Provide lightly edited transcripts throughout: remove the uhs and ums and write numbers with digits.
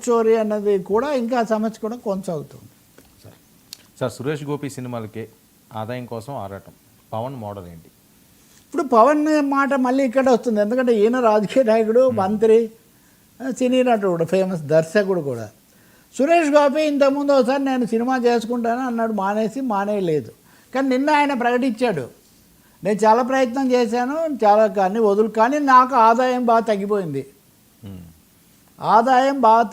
చోరీ అన్నది కూడా ఇంకా సమస్య కూడా కొనసాగుతుంది. సార్ సురేష్ గోపి సినిమాలకే ఆదాయం కోసం ఆరాటం, పవన్ మోడల్ ఏంటి? ఇప్పుడు పవన్ మాట మళ్ళీ ఇక్కడ వస్తుంది. ఎందుకంటే ఈయన రాజకీయ నాయకుడు, మంత్రి, సినీ నటుడు, ఫేమస్ దర్శకుడు కూడా. సురేష్ గోపి ఇంతకుముందు ఒకసారి నేను సినిమా చేసుకుంటాను అన్నాడు, మానేయలేదు. కానీ నిన్న ఆయన ప్రకటించాడు, నేను చాలా ప్రయత్నం చేశాను, చాలా కానీ నాకు ఆదాయం బాగా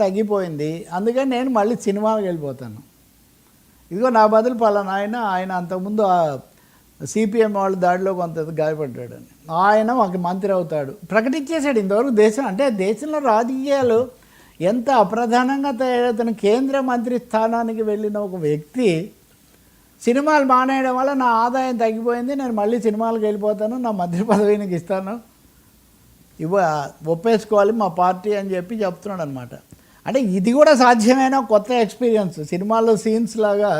తగ్గిపోయింది, అందుకని నేను మళ్ళీ సినిమాకి వెళ్ళిపోతాను. ఇదిగో నా బదులు పలానా ఆయన అంతకుముందు సిపిఎం వాళ్ళ దాడిలో కొంత గాయపడ్డాడని, ఆయన ఒక మంత్రి అవుతాడు ప్రకటించేశాడు. ఇంతవరకు దేశంలో రాజకీయాలు ఎంత అప్రధానంగా తయారవుతున్న కేంద్ర మంత్రి స్థానానికి వెళ్ళిన ఒక వ్యక్తి సినిమాలు మానేయడం వల్ల నా ఆదాయం తగ్గిపోయింది, నేను మళ్ళీ సినిమాలకు వెళ్ళిపోతాను, నా మంత్రి పదవికి ఇస్తాను, ఒప్పేసుకోవాలి మా పార్టీ అని చెప్తున్నాడు అనమాట. అంటే ఇది కూడా సాధ్యమైన కొత్త ఎక్స్పీరియన్స్. సినిమాల్లో సీన్స్ లాగా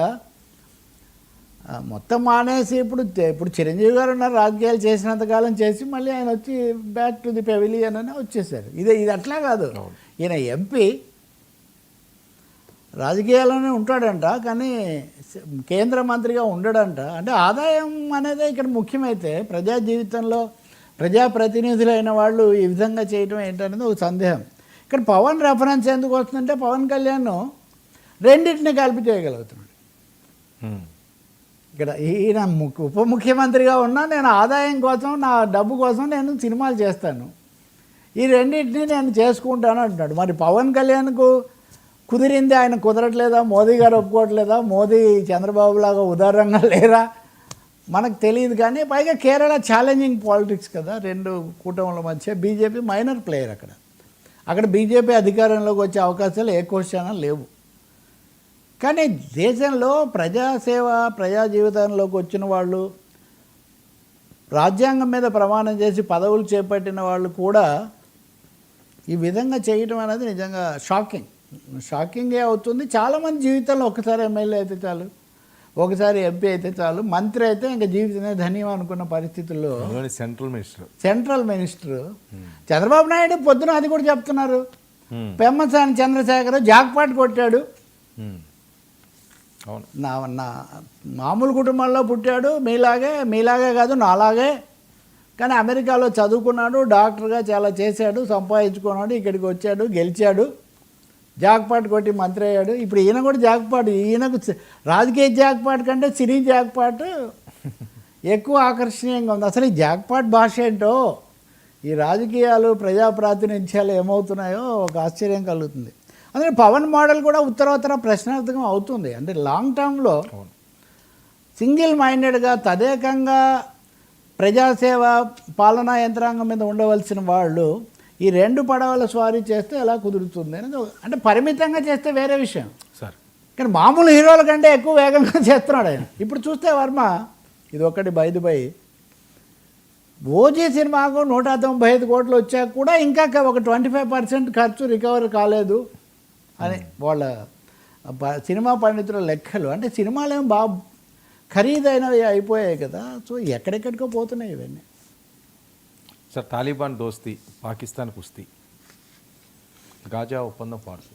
మొత్తం మానేసి ఇప్పుడు చిరంజీవి గారు ఉన్నారు, రాజకీయాలు చేసినంతకాలం చేసి మళ్ళీ ఆయన వచ్చి బ్యాక్ టు ది పెవిలియన్ అని వచ్చేసారు. ఇది అట్లా కాదు. ఈయన ఎంపీ రాజకీయాల్లోనే ఉంటాడంట, కానీ కేంద్ర మంత్రిగా ఉండడంట. అంటే ఆదాయం అనేది ఇక్కడ ముఖ్యమైతే ప్రజా జీవితంలో ప్రజాప్రతినిధులైన వాళ్ళు ఈ విధంగా చేయడం ఏంటనేది ఒక సందేహం. ఇక్కడ పవన్ రెఫరెన్స్ ఎందుకు వస్తుందంటే పవన్ కళ్యాణ్ రెండింటిని కలిపి చేయగలుగుతున్నాడు. ఇక్కడ ఈయన ఉప ముఖ్యమంత్రిగా ఉన్నా నేను ఆదాయం కోసం, నా డబ్బు కోసం నేను సినిమాలు చేస్తాను, ఈ రెండింటిని నేను చేసుకుంటాను అంటున్నాడు. మరి పవన్ కళ్యాణ్కు కుదిరింది, ఆయన కుదరట్లేదా? మోదీ గారు ఒప్పుకోవట్లేదా? మోదీ చంద్రబాబు లాగా ఉదారంగా లేరా? మనకు తెలియదు. కానీ పైగా కేరళ ఛాలెంజింగ్ పాలిటిక్స్ కదా, రెండు కూటముల మధ్య. బీజేపీ మైనర్ ప్లేయర్ అక్కడ బీజేపీ అధికారంలోకి వచ్చే అవకాశాలు ఏ క్వశ్చన్ లేవు. కానీ దేశంలో ప్రజాసేవ, ప్రజా జీవితంలోకి వచ్చిన వాళ్ళు, రాజ్యాంగం మీద ప్రమాణం చేసి పదవులు చేపట్టిన వాళ్ళు కూడా ఈ విధంగా చేయడం అనేది నిజంగా షాకింగే అవుతుంది. చాలామంది జీవితంలో ఒకసారి ఎమ్మెల్యే అయితే చాలు, ఒకసారి ఎంపీ అయితే చాలు, మంత్రి అయితే ఇంకా జీవితమే ధన్యం అనుకున్న పరిస్థితుల్లో సెంట్రల్ మినిస్టర్ చంద్రబాబు నాయుడు పొద్దున అది కూడా చెప్తున్నారు. పెమ్మసాని చంద్రశేఖర్ జాక్పాట్ కొట్టాడు, నా మామూలు కుటుంబంలో పుట్టాడు, మీలాగే కాదు నాలాగే, కానీ అమెరికాలో చదువుకున్నాడు, డాక్టర్గా చాలా చేశాడు, సంపాదించుకున్నాడు, ఇక్కడికి వచ్చాడు, గెలిచాడు, జాక్పాట్ కొట్టి మంత్రి అయ్యాడు. ఇప్పుడు ఈయన కూడా జాక్పాట్, ఈయనకు రాజకీయ జాక్పాట్ కంటే సినీ జాక్పాట్ ఎక్కువ ఆకర్షణీయంగా ఉంది. అసలు ఈ జాక్పాట్ భాష ఏంటో, ఈ రాజకీయాలు, ప్రజా ప్రాతినిధ్యాలు ఏమవుతున్నాయో ఒక ఆశ్చర్యం కలుగుతుంది. అందుకే పవన్ మోడల్ కూడా ఉత్తరోత్తర ప్రశ్నార్థకం అవుతుంది. అంటే లాంగ్ టర్మ్లో సింగిల్ మైండెడ్గా తదేకంగా ప్రజాసేవ, పాలనా యంత్రాంగం మీద ఉండవలసిన వాళ్ళు ఈ రెండు పడవల స్వారీ చేస్తే ఎలా కుదురుతుంది అనేది, అంటే పరిమితంగా చేస్తే వేరే విషయం సార్. కానీ మామూలు హీరోల కంటే ఎక్కువ వేగంగా చేస్తున్నాడు ఆయన. ఇప్పుడు చూస్తే వర్మ, ఇది ఒకటి బై ఓజీ సినిమాకు 195 కోట్లు వచ్చాక కూడా ఇంకా ఒక 25% ఖర్చు రికవర్ కాలేదు అని వాళ్ళ సినిమా పండితుల లెక్కలు. అంటే సినిమాలు ఏమో బాగా ఖరీదైనవి అయిపోయాయి కదా, సో ఎక్కడెక్కడికో పోతున్నాయి ఇవన్నీ. సార్ తాలిబాన్ దోస్తీ, పాకిస్తాన్ కుస్తీ, గాజా ఒప్పందం ఫార్సు.